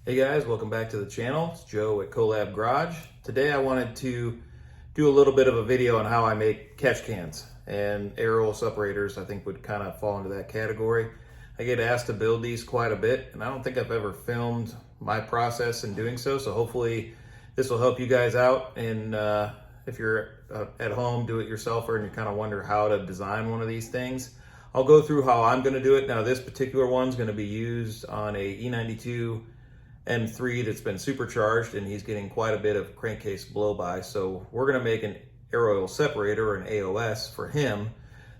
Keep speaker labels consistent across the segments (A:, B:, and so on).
A: Hey guys, welcome back to the channel. It's Joe at Colab Garage. Today I wanted to do a little bit of a video on how I make catch cans, and aerial separators I think would kind of fall into that category. I get asked to build these quite a bit, and I don't think I've ever filmed my process in doing so, so hopefully this will help you guys out. And if you're at home, do it yourself, and you kind of wonder how to design one of these things, I'll go through how I'm going to do it. Now this particular one's going to be used on a E92 M3 that's been supercharged, and he's getting quite a bit of crankcase blow-by. So we're going to make an aerial separator, or an AOS, for him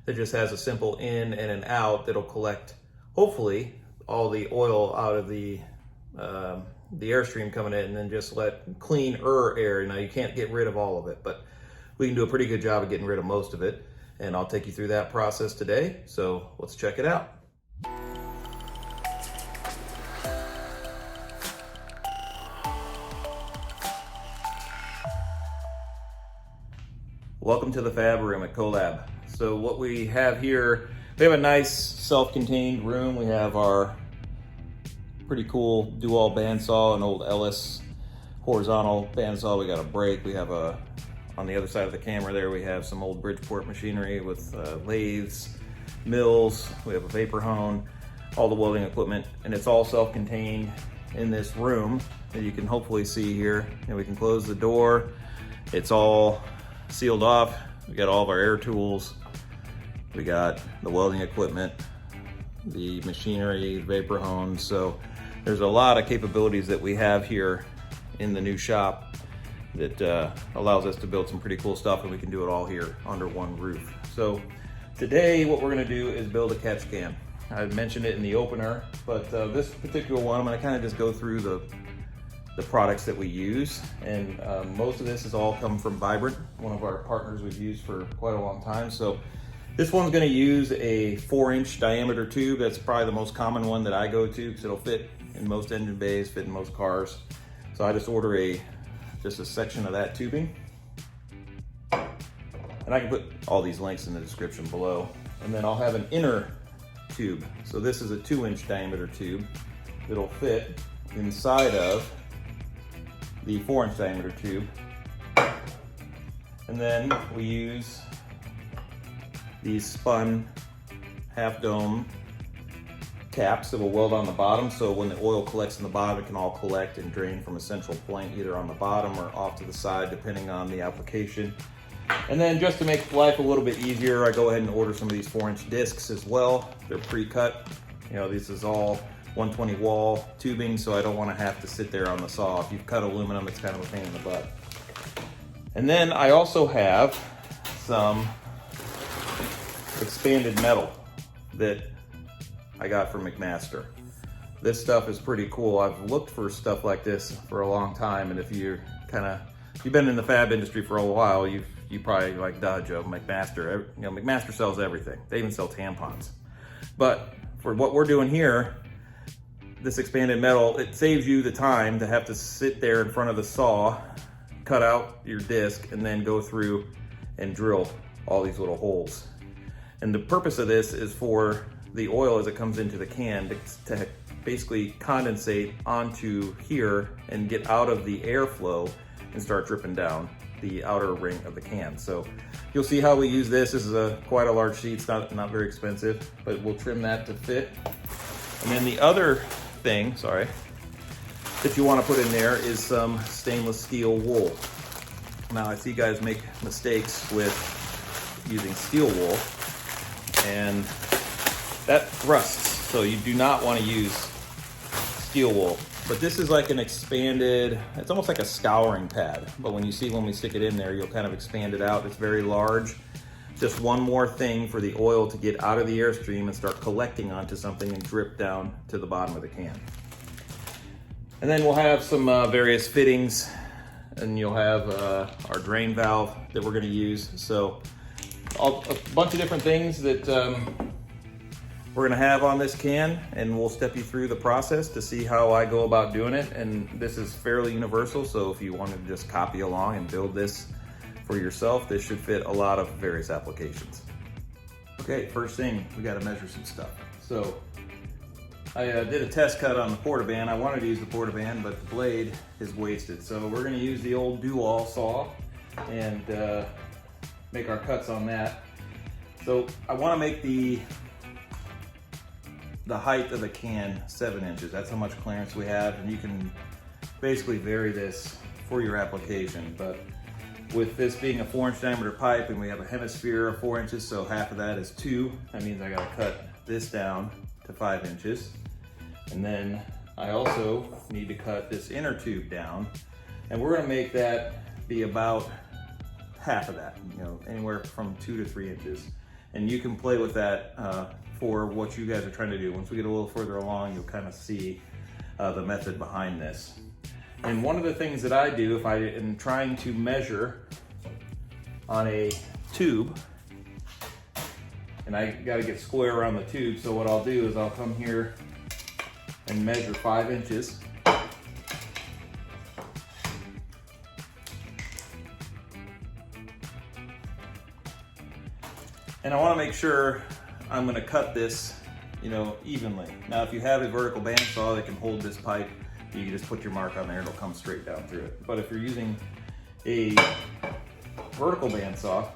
A: that just has a simple in and an out that'll collect, hopefully, all the oil out of the airstream coming in, and then just let cleaner air. Now you can't get rid of all of it, but we can do a pretty good job of getting rid of most of it, and I'll take you through that process today. So let's check it out. Welcome to the Fab Room at Colab. So what we have here, we have a nice self-contained room. We have our pretty cool dual bandsaw, an old Ellis horizontal bandsaw. We got a brake. We have on the other side of the camera there, we have some old Bridgeport machinery with lathes, mills. We have a vapor hone, all the welding equipment, and it's all self-contained in this room that you can hopefully see here. And we can close the door. It's all sealed off. We got all of our air tools. We got the welding equipment, the machinery, vapor hones. So there's a lot of capabilities that we have here in the new shop that allows us to build some pretty cool stuff, and we can do it all here under one roof. So today what we're going to do is build a catch can. I mentioned it in the opener, but this particular one, I'm going to kind of just go through the products that we use, and most of this has all come from Vibrant, one of our partners we've used for quite a long time. So this one's going to use a 4-inch diameter tube. That's probably the most common one that I go to, because it'll fit in most engine bays, fit in most cars. So I just order just a section of that tubing, and I can put all these links in the description below. And then I'll have an inner tube. So this is a 2-inch diameter tube that'll fit inside of the 4-inch diameter tube. And then we use these spun half dome caps that will weld on the bottom, so when the oil collects in the bottom, it can all collect and drain from a central point, either on the bottom or off to the side, depending on the application. And then just to make life a little bit easier, I go ahead and order some of these 4-inch discs as well. They're pre-cut. You know, this is all 120 wall tubing, so I don't want to have to sit there on the saw. If you've cut aluminum, it's kind of a pain in the butt. And then I also have some expanded metal that I got from McMaster. This stuff is pretty cool. I've looked for stuff like this for a long time, and if you've been in the fab industry for a while, you probably like Dodge of McMaster. You know, McMaster sells everything. They even sell tampons. But for what we're doing here, this expanded metal, it saves you the time to have to sit there in front of the saw, cut out your disc, and then go through and drill all these little holes. And the purpose of this is for the oil, as it comes into the can, to basically condensate onto here and get out of the airflow and start dripping down the outer ring of the can. So you'll see how we use this. This is quite a large sheet. It's not very expensive, but we'll trim that to fit. And then the other thing, that you want to put in there is some stainless steel wool. Now I see guys make mistakes with using steel wool, and that rusts, so you do not want to use steel wool. But this is like an expanded, it's almost like a scouring pad, but when we stick it in there, you'll kind of expand it out. It's very large. Just one more thing for the oil to get out of the airstream and start collecting onto something and drip down to the bottom of the can. And then we'll have some various fittings, and you'll have our drain valve that we're going to use. So a bunch of different things that we're going to have on this can, and we'll step you through the process to see how I go about doing it. And this is fairly universal, so if you want to just copy along and build this for yourself, this should fit a lot of various applications. Okay, first thing, we got to measure some stuff. So I did a test cut on the portaband. I wanted to use the portaband, but the blade is wasted. So we're gonna use the old dual saw and make our cuts on that. So I wanna make the height of the can 7 inches. That's how much clearance we have, and you can basically vary this for your application. But with this being a 4-inch diameter pipe and we have a hemisphere of 4 inches, so half of that is 2, that means I gotta cut this down to 5 inches. And then I also need to cut this inner tube down, and we're gonna make that be about half of that, you know, anywhere from 2 to 3 inches. And you can play with that for what you guys are trying to do. Once we get a little further along, you'll kind of see the method behind this. And one of the things that I do if I am trying to measure on a tube, and I gotta get square around the tube, so what I'll do is I'll come here and measure 5 inches. And I wanna make sure I'm gonna cut this, you know, evenly. Now, if you have a vertical bandsaw that can hold this pipe, you can just put your mark on there, it'll come straight down through it. But if you're using a vertical bandsaw,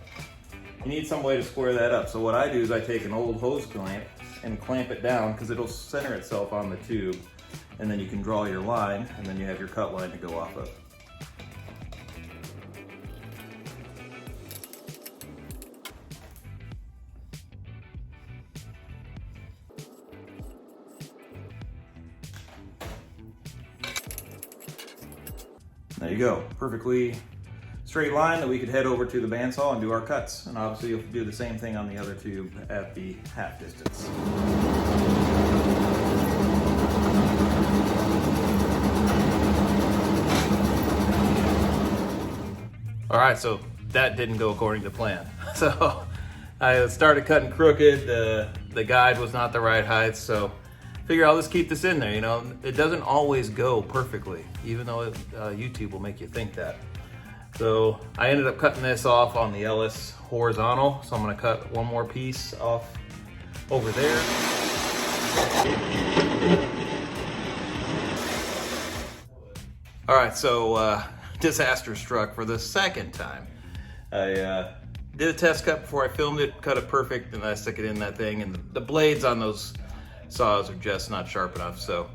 A: you need some way to square that up. So what I do is I take an old hose clamp and clamp it down, because it'll center itself on the tube, and then you can draw your line, and then you have your cut line to go off of. There you go, perfectly straight line that we could head over to the bandsaw and do our cuts. And obviously you'll do the same thing on the other tube at the half distance. All right, so that didn't go according to plan. So I started cutting crooked, the guide was not the right height, so figure I'll just keep this in there. You know, it doesn't always go perfectly, even though YouTube will make you think that. So I ended up cutting this off on the Ellis horizontal, so I'm gonna cut one more piece off over there. All right, so disaster struck for the second time. I did a test cut before I filmed it, cut it perfect, and I stick it in that thing, and the blades on those saws are just not sharp enough, so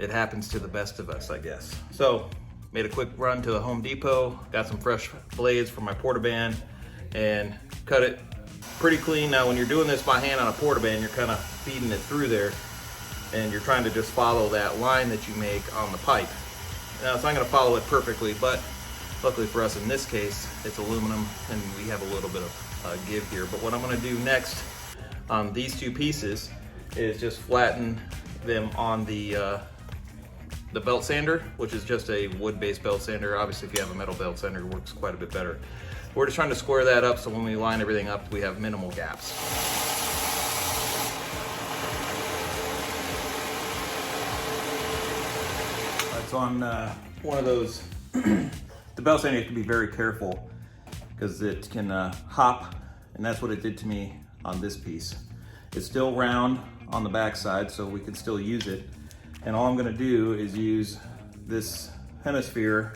A: it happens to the best of us, I guess. So made a quick run to the Home Depot, got some fresh blades for my portaband, and cut it pretty clean. Now when you're doing this by hand on a portaband, you're kind of feeding it through there, and you're trying to just follow that line that you make on the pipe. Now it's not going to follow it perfectly, but luckily for us in this case, it's aluminum and we have a little bit of give here. But what I'm going to do next on these two pieces is just flatten them on the belt sander, which is just a wood-based belt sander. Obviously, if you have a metal belt sander, it works quite a bit better. We're just trying to square that up so when we line everything up, we have minimal gaps. It's on one of those, the belt sander, you have to be very careful because it can hop, and that's what it did to me on this piece. It's still round on the back side, so we can still use it. And all I'm gonna do is use this hemisphere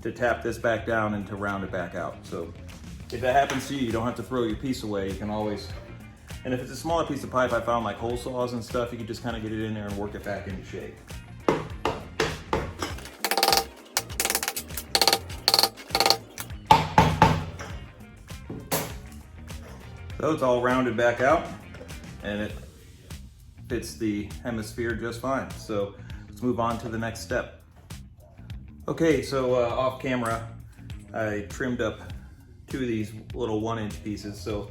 A: to tap this back down and to round it back out. So if that happens to you, you don't have to throw your piece away. You can always, and if it's a smaller piece of pipe, I found like hole saws and stuff, you can just kind of get it in there and work it back into shape. So it's all rounded back out, and it fits the hemisphere just fine. So let's move on to the next step. Okay, so off camera, I trimmed up 2 of these little 1-inch pieces. So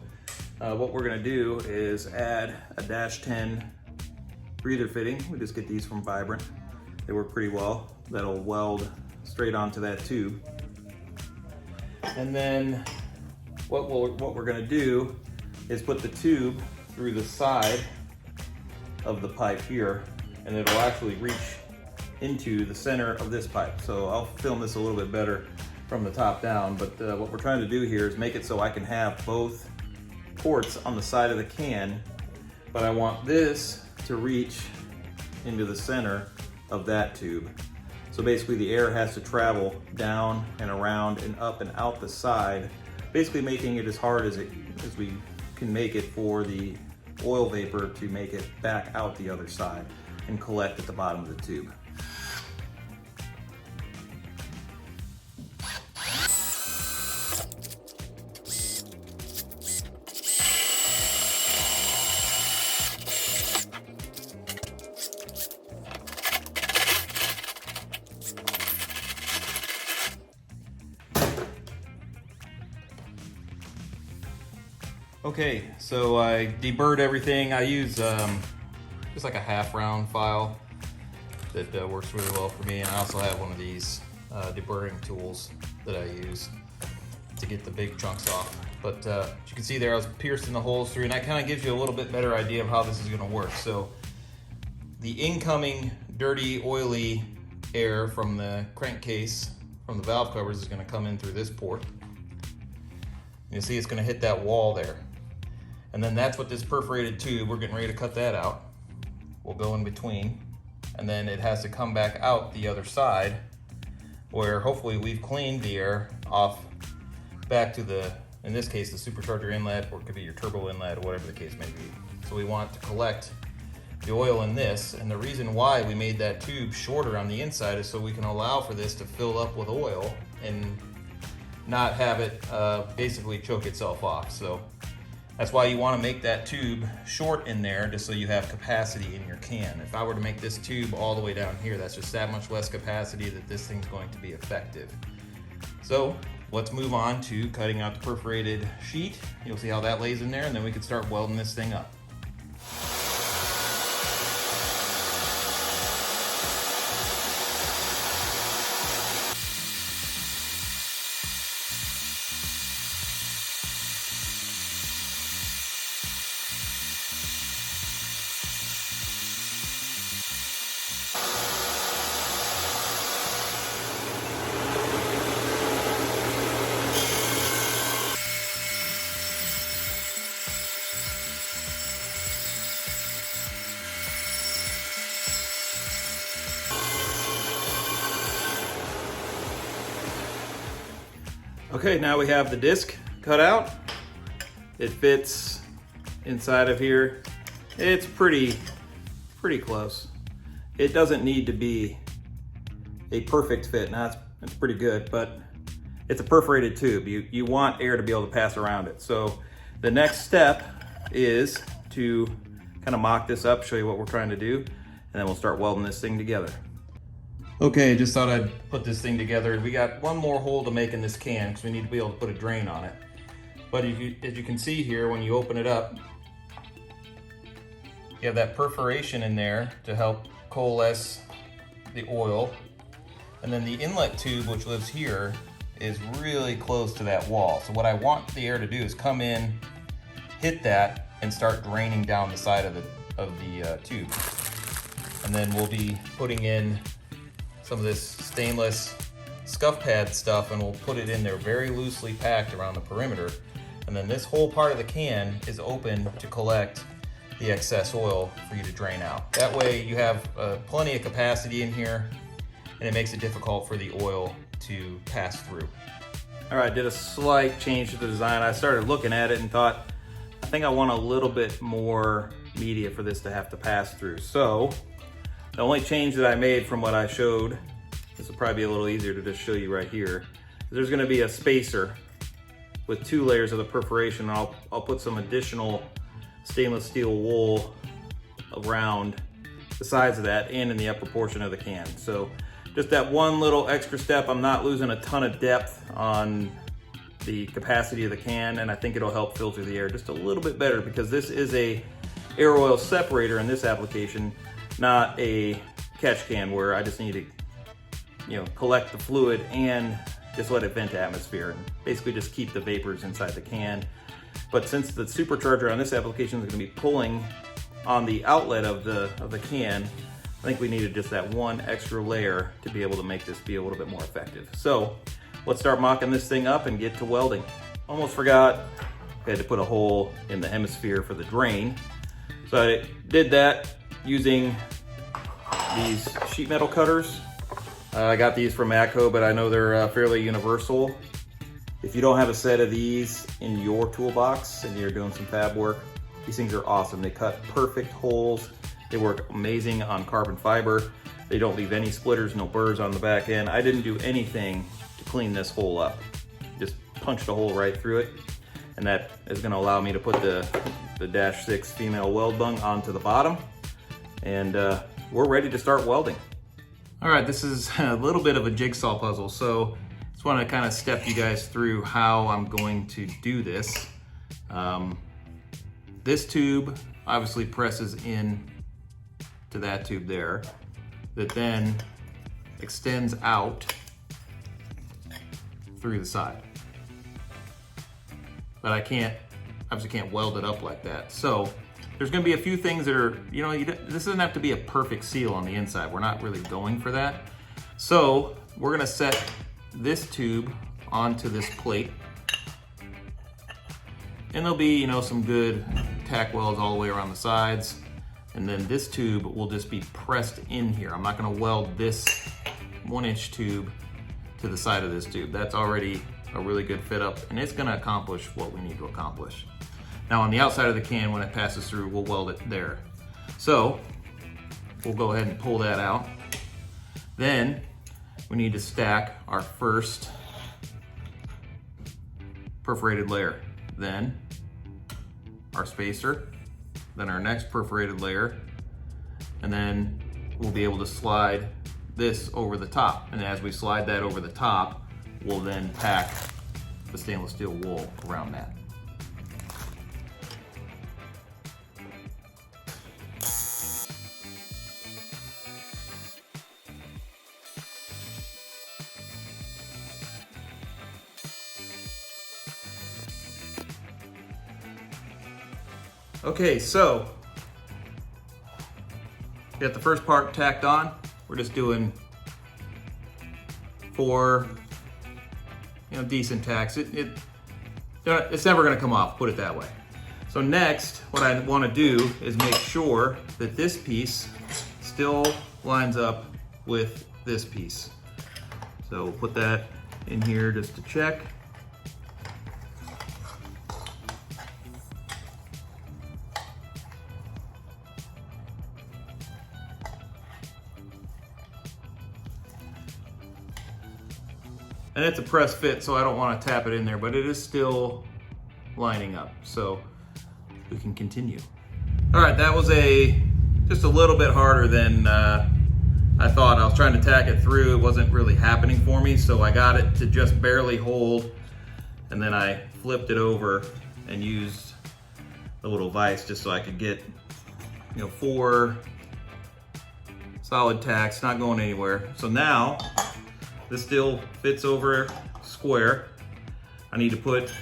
A: what we're gonna do is add a -10 breather fitting. We just get these from Vibrant. They work pretty well. That'll weld straight onto that tube. And then what we're gonna do is put the tube through the side of the pipe here, and it'll actually reach into the center of this pipe. So I'll film this a little bit better from the top down, but what we're trying to do here is make it so I can have both ports on the side of the can, but I want this to reach into the center of that tube. So basically the air has to travel down and around and up and out the side, basically making it as hard as we can make it for the oil vapor to make it back out the other side and collect at the bottom of the tube. Okay, so I deburred everything. I use just like a half round file that works really well for me, and I also have one of these de-burring tools that I use to get the big chunks off. But as you can see there, I was piercing the holes through, and that kind of gives you a little bit better idea of how this is going to work. So the incoming dirty, oily air from the crankcase, from the valve covers, is going to come in through this port. You'll see it's going to hit that wall there. And then that's what this perforated tube, we're getting ready to cut that out, will go in between. And then it has to come back out the other side, where hopefully we've cleaned the air off back to the, in this case, the supercharger inlet, or it could be your turbo inlet, or whatever the case may be. So we want to collect the oil in this, and the reason why we made that tube shorter on the inside is so we can allow for this to fill up with oil and not have it basically choke itself off. So that's why you want to make that tube short in there, just so you have capacity in your can. If I were to make this tube all the way down here, that's just that much less capacity that this thing's going to be effective. So let's move on to cutting out the perforated sheet. You'll see how that lays in there, and then we can start welding this thing up. Okay, now we have the disc cut out. It fits inside of here. It's pretty close. It doesn't need to be a perfect fit. Now it's pretty good, but it's a perforated tube. You want air to be able to pass around it. So the next step is to kind of mock this up, show you what we're trying to do, and then we'll start welding this thing together. Okay, just thought I'd put this thing together. We got one more hole to make in this can because we need to be able to put a drain on it. But as you can see here, when you open it up, you have that perforation in there to help coalesce the oil. And then the inlet tube, which lives here, is really close to that wall. So what I want the air to do is come in, hit that, and start draining down the side of the tube. And then we'll be putting in some of this stainless scuff pad stuff, and we'll put it in there very loosely packed around the perimeter. And then this whole part of the can is open to collect the excess oil for you to drain out. That way you have plenty of capacity in here, and it makes it difficult for the oil to pass through. All right, did a slight change to the design. I started looking at it and thought, I think I want a little bit more media for this to have to pass through. So the only change that I made from what I showed, this will probably be a little easier to just show you right here, is there's gonna be a spacer with 2 layers of the perforation. I'll put some additional stainless steel wool around the sides of that and in the upper portion of the can. So just that one little extra step, I'm not losing a ton of depth on the capacity of the can, and I think it'll help filter the air just a little bit better, because this is a air oil separator in this application, not a catch can where I just need to, collect the fluid and just let it vent to atmosphere and basically just keep the vapors inside the can. But since the supercharger on this application is going to be pulling on the outlet of the can, I think we needed just that one extra layer to be able to make this be a little bit more effective. So let's start mocking this thing up and get to welding. Almost forgot, I had to put a hole in the hemisphere for the drain. So I did that, using these sheet metal cutters. I got these from Matco, but I know they're fairly universal. If you don't have a set of these in your toolbox and you're doing some fab work, these things are awesome. They cut perfect holes. They work amazing on carbon fiber. They don't leave any splitters, no burrs on the back end. I didn't do anything to clean this hole up. Just punched a hole right through it. And that is gonna allow me to put the -6 female weld bung onto the bottom. And we're ready to start welding. All right, this is a little bit of a jigsaw puzzle. So just wanna kind of step you guys through how I'm going to do this. This tube obviously presses in to that tube there, that then extends out through the side. But I obviously can't weld it up like that. So there's gonna be a few things that are, this doesn't have to be a perfect seal on the inside. We're not really going for that. So we're gonna set this tube onto this plate. And there'll be, some good tack welds all the way around the sides. And then this tube will just be pressed in here. I'm not gonna weld this 1-inch tube to the side of this tube. That's already a really good fit up, and it's gonna accomplish what we need to accomplish. Now on the outside of the can, when it passes through, we'll weld it there. So we'll go ahead and pull that out. Then we need to stack our first perforated layer. Then our spacer, then our next perforated layer, and then we'll be able to slide this over the top. And as we slide that over the top, we'll then pack the stainless steel wool around that. Okay, so we got the first part tacked on. We're just doing 4, decent tacks. It's never gonna come off, put it that way. So next, what I wanna do is make sure that this piece still lines up with this piece. So we'll put that in here just to check. And it's a press fit, so I don't want to tap it in there, but it is still lining up, so we can continue. All right, that was just a little bit harder than I thought. I was trying to tack it through. It wasn't really happening for me, so I got it to just barely hold, and then I flipped it over and used a little vise just so I could get 4 solid tacks, not going anywhere. So now, this still fits over square. I need to put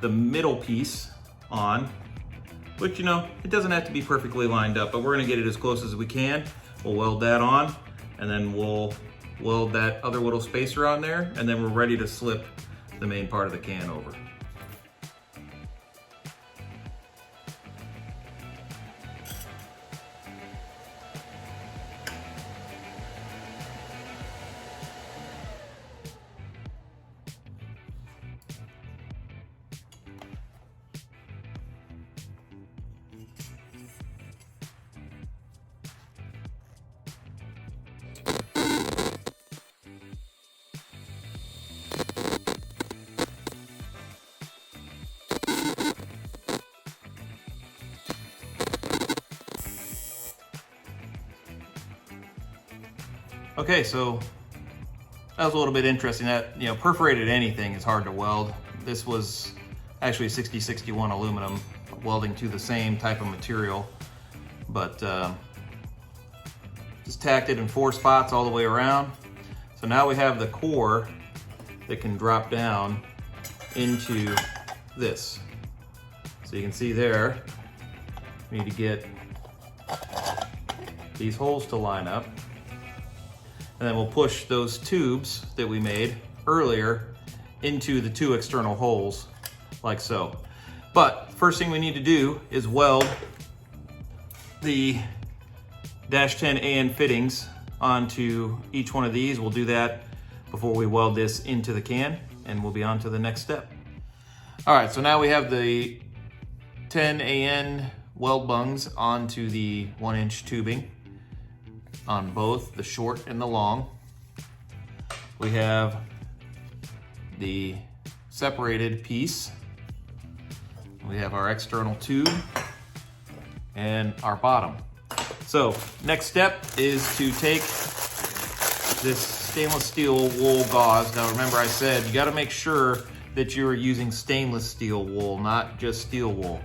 A: the middle piece on, which it doesn't have to be perfectly lined up, but we're gonna get it as close as we can. We'll weld that on, and then we'll weld that other little spacer on there, and then we're ready to slip the main part of the can over. Okay, so that was a little bit interesting. That perforated anything is hard to weld. This was actually 6061 aluminum welding to the same type of material, but just tacked it in 4 spots all the way around. So now we have the core that can drop down into this. So you can see there, we need to get these holes to line up. And then we'll push those tubes that we made earlier into the 2 external holes, like so. But first thing we need to do is weld the -10 AN fittings onto each one of these. We'll do that before we weld this into the can, and we'll be on to the next step. All right, so now we have the 10 AN weld bungs onto the 1-inch tubing on both the short and the long. We have the separated piece. We have our external tube and our bottom. So next step is to take this stainless steel wool gauze. Now remember, I said you got to make sure that you're using stainless steel wool, not just steel wool.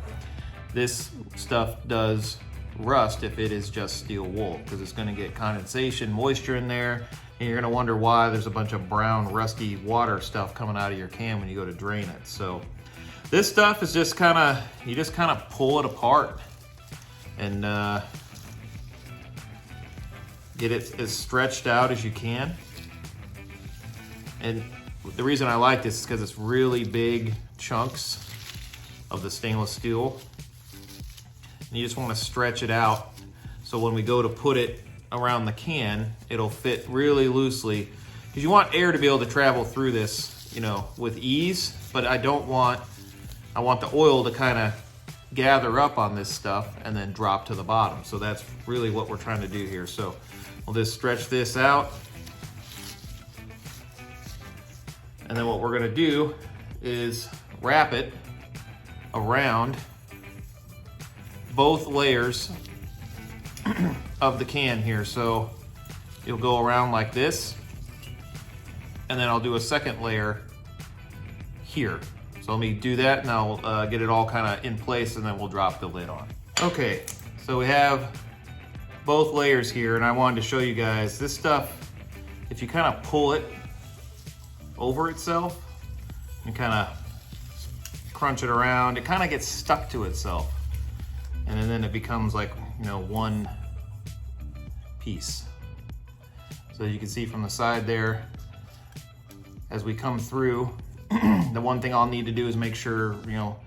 A: This stuff does rust if it is just steel wool, because it's going to get condensation, moisture in there, and you're going to wonder why there's a bunch of brown, rusty water stuff coming out of your can when you go to drain it. So this stuff is just kind of, you just kind of pull it apart and get it as stretched out as you can. And the reason I like this is because it's really big chunks of the stainless steel. And you just want to stretch it out so when we go to put it around the can, it'll fit really loosely. Because you want air to be able to travel through this, you know, with ease, but I want the oil to kind of gather up on this stuff and then drop to the bottom. So that's really what we're trying to do here. So we'll just stretch this out. And then what we're gonna do is wrap it around both layers of the can here. So you'll go around like this, and then I'll do a second layer here. So let me do that, and I'll get it all kind of in place, and then we'll drop the lid on. Okay, so we have both layers here, and I wanted to show you guys this stuff. If you kind of pull it over itself and kind of crunch it around, it kind of gets stuck to itself, and then it becomes like, you know, one piece. So you can see from the side there, as we come through, the one thing I'll need to do is make sure, you know,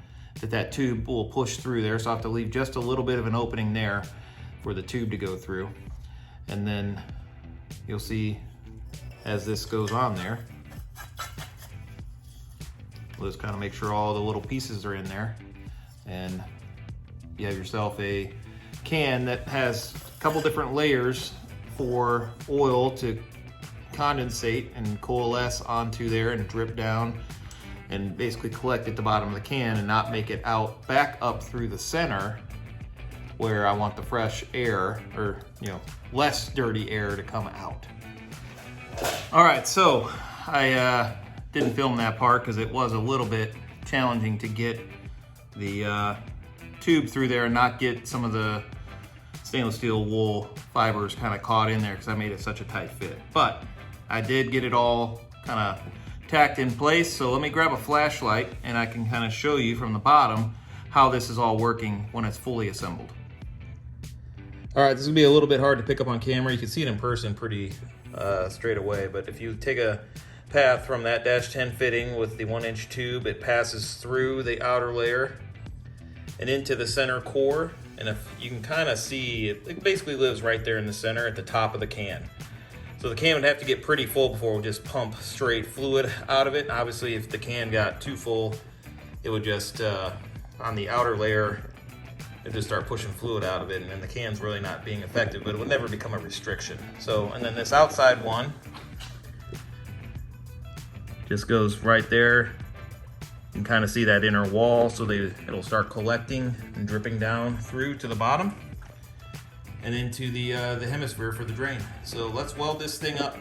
A: that tube will push through there. So I have to leave just a little bit of an opening there for the tube to go through. And then you'll see as this goes on there, we'll just kind of make sure all the little pieces are in there, and you have yourself a can that has a couple different layers for oil to condensate and coalesce onto there and drip down and basically collect at the bottom of the can and not make it out back up through the center where I want the fresh air, or, you know, less dirty air to come out. All right, so I didn't film that part because it was a little bit challenging to get the tube through there and not get some of the stainless steel wool fibers kind of caught in there because I made it such a tight fit. But I did get it all kind of tacked in place. So let me grab a flashlight and I can kind of show you from the bottom how this is all working when it's fully assembled. All right, this is gonna be a little bit hard to pick up on camera. You can see it in person pretty straight away, but if you take a path from that -10 fitting with the 1-inch tube, it passes through the outer layer and into the center core. And if you can kind of see, it basically lives right there in the center at the top of the can. So the can would have to get pretty full before it would just pump straight fluid out of it. Obviously, if the can got too full, it would just, on the outer layer, it just start pushing fluid out of it, and then the can's really not being effective, but it would never become a restriction. So, and then this outside one just goes right there. You can kind of see that inner wall, so it'll start collecting and dripping down through to the bottom and into the hemisphere for the drain. So let's weld this thing up.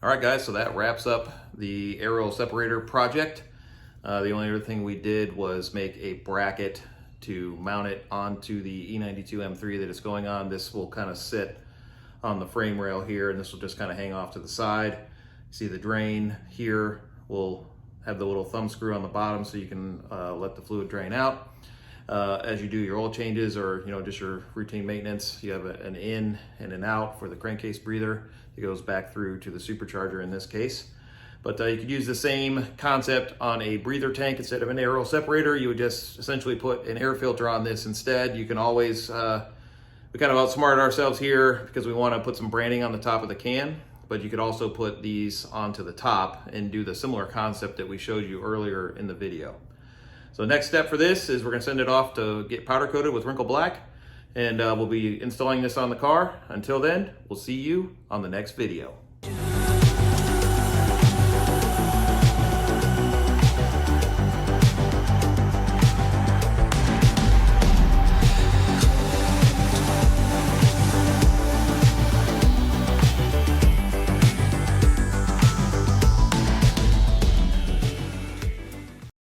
A: All right, guys, so that wraps up the aerial separator project. The only other thing we did was make a bracket to mount it onto the E92 M3 that it's going on. This will kind of sit on the frame rail here, and this will just kind of hang off to the side. See the drain here will have the little thumb screw on the bottom so you can let the fluid drain out. As you do your oil changes or just your routine maintenance, you have an in and an out for the crankcase breather. It goes back through to the supercharger in this case. But you could use the same concept on a breather tank instead of an aerial separator. You would just essentially put an air filter on this instead. You can always, we kind of outsmarted ourselves here because we want to put some branding on the top of the can, but you could also put these onto the top and do the similar concept that we showed you earlier in the video. So the next step for this is we're going to send it off to get powder coated with wrinkle black, and we'll be installing this on the car. Until then, we'll see you on the next video.